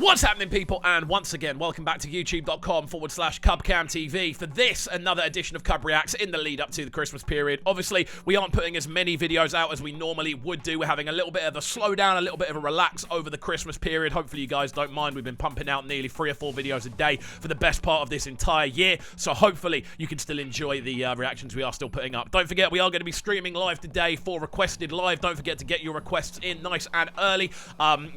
What's happening, people? And once again, welcome back to youtube.com/CubCamTV for this, another edition of CUBREACTS in the lead up to the Christmas period. Obviously, we aren't putting as many videos out as we normally would do. We're having a little bit of a slowdown, a little bit of a relax over the Christmas period. Hopefully, you guys don't mind. We've been pumping out nearly 3 or 4 videos a day for the best part of this entire year. So hopefully, you can still enjoy the reactions we are still putting up. Don't forget, we are going to be streaming live today for Requested Live. Don't forget to get your requests in nice and early.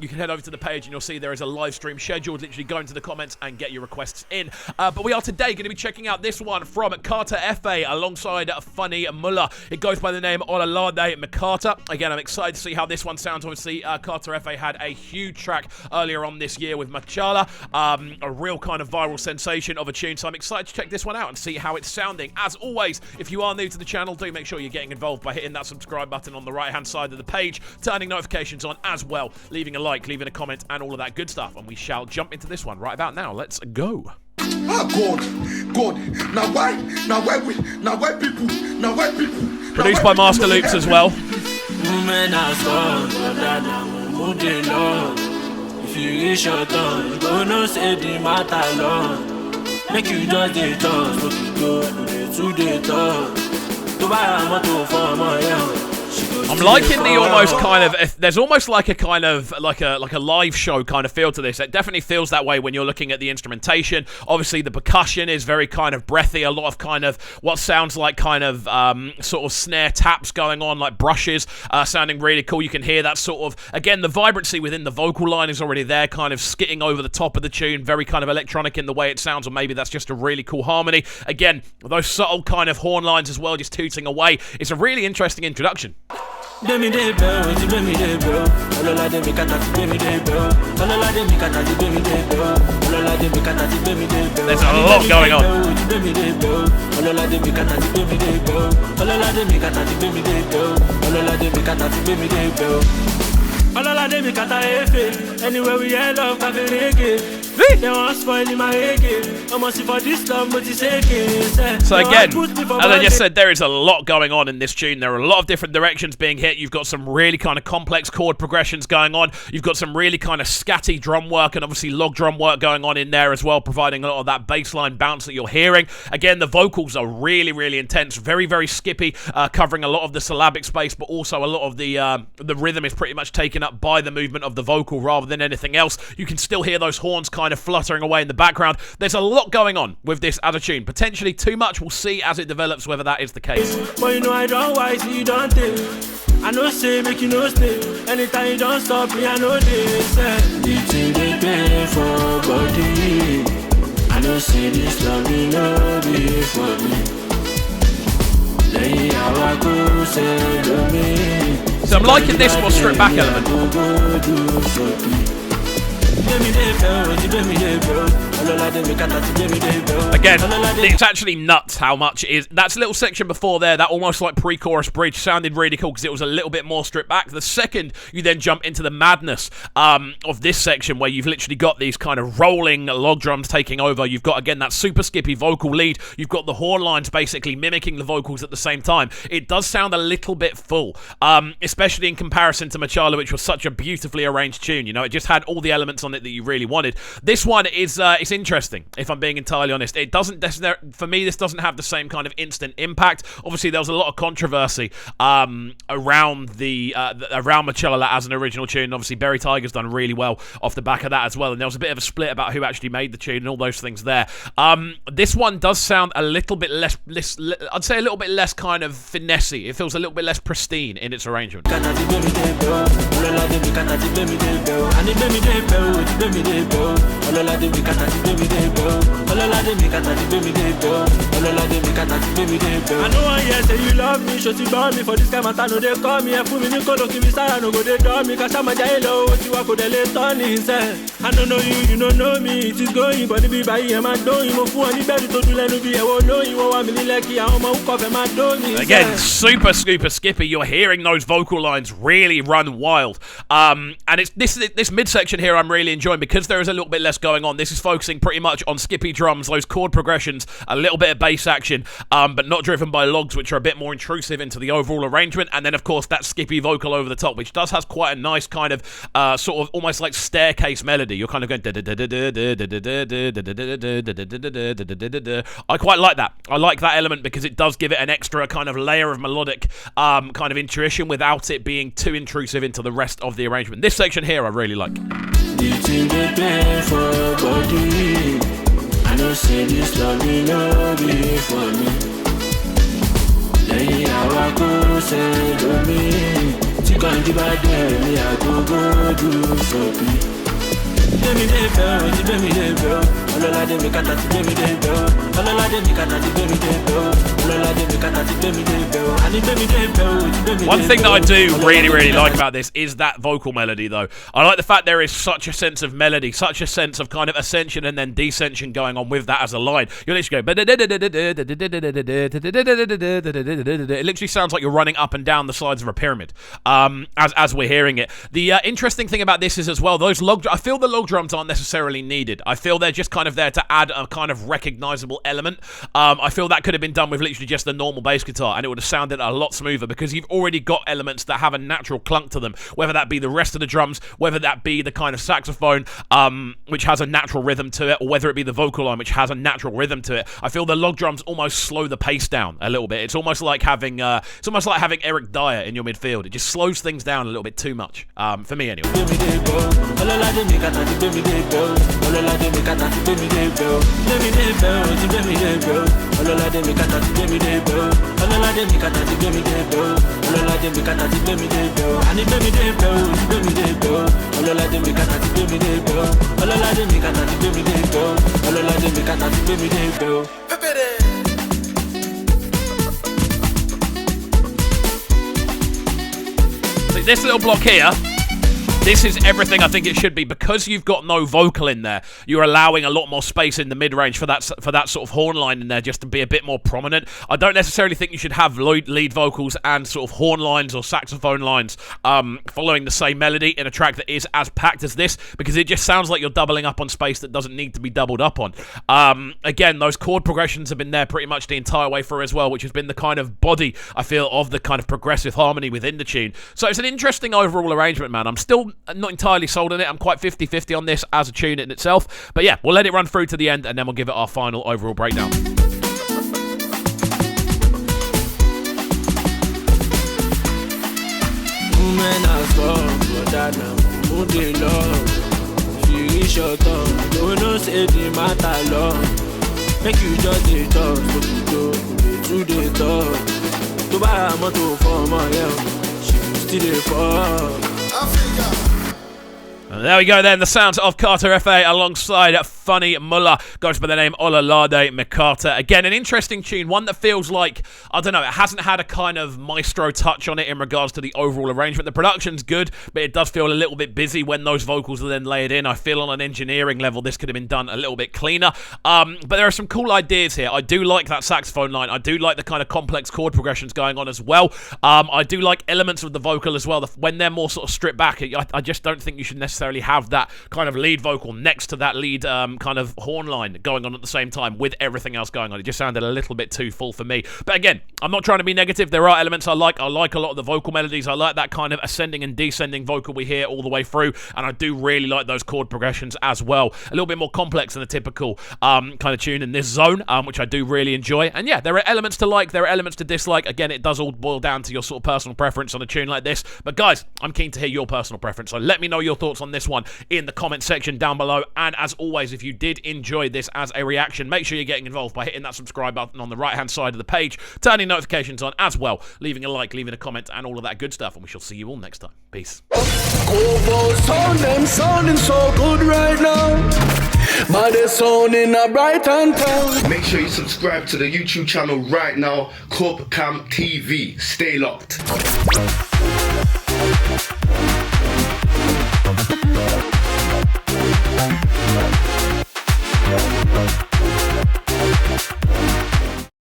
You can head over to the page and you'll see there is a live stream scheduled. Literally go into the comments and get your requests in. But we are today going to be checking out this one from Carterefe alongside funny Muller. It goes by the name Ololade Makata. Again, I'm excited to see how this one sounds. Obviously, Carterefe had a huge track earlier on this year with Machala, a real kind of viral sensation of a tune. So I'm excited to check this one out and see how it's sounding. As always, if you are new to the channel, do make sure you're getting involved by hitting that subscribe button on the right-hand side of the page, turning notifications on as well, leaving a like, leaving a comment, and all of that good stuff. And we shall jump into this one right about now. Let's go. Oh God. Now why people? Produced by Master Loops as well. If you reach your turn, you go no say the matter long. Make you just the toss, no go to the toss. To buy a motor for my young. I'm liking the almost kind of, there's almost like a kind of, like a live show kind of feel to this. It definitely feels that way when you're looking at the instrumentation. Obviously, the percussion is very kind of breathy, a lot of kind of what sounds like kind of sort of snare taps going on, like brushes, sounding really cool. You can hear that sort of, again, the vibrancy within the vocal line is already there, kind of skitting over the top of the tune, very kind of electronic in the way it sounds, or maybe that's just a really cool harmony. Again, those subtle kind of horn lines as well, just tooting away. It's a really interesting introduction. There's a lot going on. Anywhere we end up, they want spoil my almost for this love, but it's so again, as I just said, there is a lot going on in this tune. There are a lot of different directions being hit. You've got some really kind of complex chord progressions going on. You've got some really kind of scatty drum work and obviously log drum work going on in there as well, providing a lot of that bassline bounce that you're hearing. Again, the vocals are really, really intense, very, very skippy, covering a lot of the syllabic space, but also a lot of the rhythm is pretty much taken up by the movement of the vocal rather than anything else. You can still hear those horns kind of fluttering away in the background. There's a lot going on with this as a tune. Potentially too much. We'll see as it develops whether that is the case. But you know I don't wise, you don't think. I know say make you no stay. Anytime you don't stop me, I know this. The thing they pay for body. I know say this love you know be for me. So I'm liking this more stripped back element. Again, it's actually nuts how much it is. That little section before there, that almost like pre-chorus bridge, sounded really cool because it was a little bit more stripped back. The second you then jump into the madness of this section where you've literally got these kind of rolling log drums taking over. You've got, again, that super skippy vocal lead. You've got the horn lines basically mimicking the vocals at the same time. It does sound a little bit full, especially in comparison to Machala, which was such a beautifully arranged tune. You know, it just had all the elements on it that you really wanted. This one is it's interesting, if I'm being entirely honest. It doesn't, for me, this doesn't have the same kind of instant impact. Obviously, there was a lot of controversy around Machala as an original tune. Obviously, Berry Tiger's done really well off the back of that as well, and there was a bit of a split about who actually made the tune and all those things there. This one does sound a little bit less, I'd say a little bit less kind of finessey. It feels a little bit less pristine in its arrangement. I know I hear say you love me, show you love me for this kind of time. No, they call me and put me in the give me star, no go they draw me, cause I'm a jailo, what you are could let on inside. I don't know you, you don't know me, it is going, but it be by him, I don't even for any better to do let me be, I won't know you, I mean, like, I'm a hook of my don't. Again, super skippy. You're hearing those vocal lines really run wild. And it's this midsection here I'm really enjoying because there is a little bit less going on. This is focusing focusing pretty much on skippy drums, those chord progressions, a little bit of bass action, but not driven by logs, which are a bit more intrusive into the overall arrangement. And then, of course, that skippy vocal over the top, which does has quite a nice kind of sort of almost like staircase melody. You're kind of going. I quite like that. I like that element because it does give it an extra kind of layer of melodic kind of intuition without it being too intrusive into the rest of the arrangement. This section here I really like. I know say this love me no be for me. Lẹ́yìn àwa kò ṣe lómi tí kàn jí bá dé mi àgógó dùn sókè. Bẹ́mi dé bẹ́ẹ̀ o, ti bẹ́mi dé bẹ́ẹ̀ o. Ololade mi kàtà ti bẹ́mi dé bẹ́ẹ̀ o. Ololade mi kàtà ti bẹ́mi dé bẹ́ẹ̀ o. Ololade mi kàtà ti bẹ́mi dé bẹ́ẹ̀ o. Àní bẹ́mi dé bẹ́ẹ̀ o, ti bẹ́mi dé bẹ́ẹ̀ o. One thing that I do really like about this is that vocal melody, though. I like the fact there is such a sense of melody, such a sense of kind of ascension and then descension going on with that as a line. You literally go. It literally sounds like you're running up and down the sides of a pyramid as we're hearing it. The interesting thing about this is as well, those log. I feel the log drums aren't necessarily needed. I feel they're just kind of there to add a kind of recognizable element. I feel that could have been done with literally just the normal bass guitar and it would have sounded a lot smoother because you've already got elements that have a natural clunk to them, whether that be the rest of the drums, whether that be the kind of saxophone which has a natural rhythm to it, or whether it be the vocal line which has a natural rhythm to it. I feel the log drums almost slow the pace down a little bit. It's almost like having Eric Dyer in your midfield. It just slows things down a little bit too much, for me anyway. See, this little block here, this is everything I think it should be. Because you've got no vocal in there, you're allowing a lot more space in the mid-range for that sort of horn line in there just to be a bit more prominent. I don't necessarily think you should have lead vocals and sort of horn lines or saxophone lines following the same melody in a track that is as packed as this, because it just sounds like you're doubling up on space that doesn't need to be doubled up on. Again, those chord progressions have been there pretty much the entire way through as well, which has been the kind of body, I feel, of the kind of progressive harmony within the tune. So it's an interesting overall arrangement, man. I'm still not entirely sold on it. I'm quite 50-50 on this as a tune in itself. But yeah, we'll let it run through to the end and then we'll give it our final overall breakdown. Make you just dey talk, so dey talk. To buy a motor for my she still dey fall. And there we go then, the sounds of Carterefe alongside funny Muller, goes by the name Ololade Mikata. Again, an interesting tune, one that feels like, I don't know, it hasn't had a kind of maestro touch on it in regards to the overall arrangement. The production's good, but it does feel a little bit busy when those vocals are then layered in. I feel on an engineering level this could have been done a little bit cleaner. But there are some cool ideas here. I do like that saxophone line. I do like the kind of complex chord progressions going on as well. I do like elements of the vocal as well. When they're more sort of stripped back, I just don't think you should necessarily have that kind of lead vocal next to that lead kind of horn line going on at the same time with everything else going on. It just sounded a little bit too full for me. But again, I'm not trying to be negative. There are elements I like. I like a lot of the vocal melodies. I like that kind of ascending and descending vocal we hear all the way through. And I do really like those chord progressions as well. A little bit more complex than a typical kind of tune in this zone, which I do really enjoy. And yeah, there are elements to like. There are elements to dislike. Again, it does all boil down to your sort of personal preference on a tune like this. But guys, I'm keen to hear your personal preference. So let me know your thoughts on this one in the comment section down below. And as always, if you did enjoy this as a reaction, make sure you're getting involved by hitting that subscribe button on the right hand side of the page, turning notifications on as well, leaving a like, leaving a comment, and all of that good stuff. And we shall see you all next time. Peace. Sounding so good right now, but they're sounding a bright and town. Make sure you subscribe to the YouTube channel right now, CUBREACTS TV. Stay locked.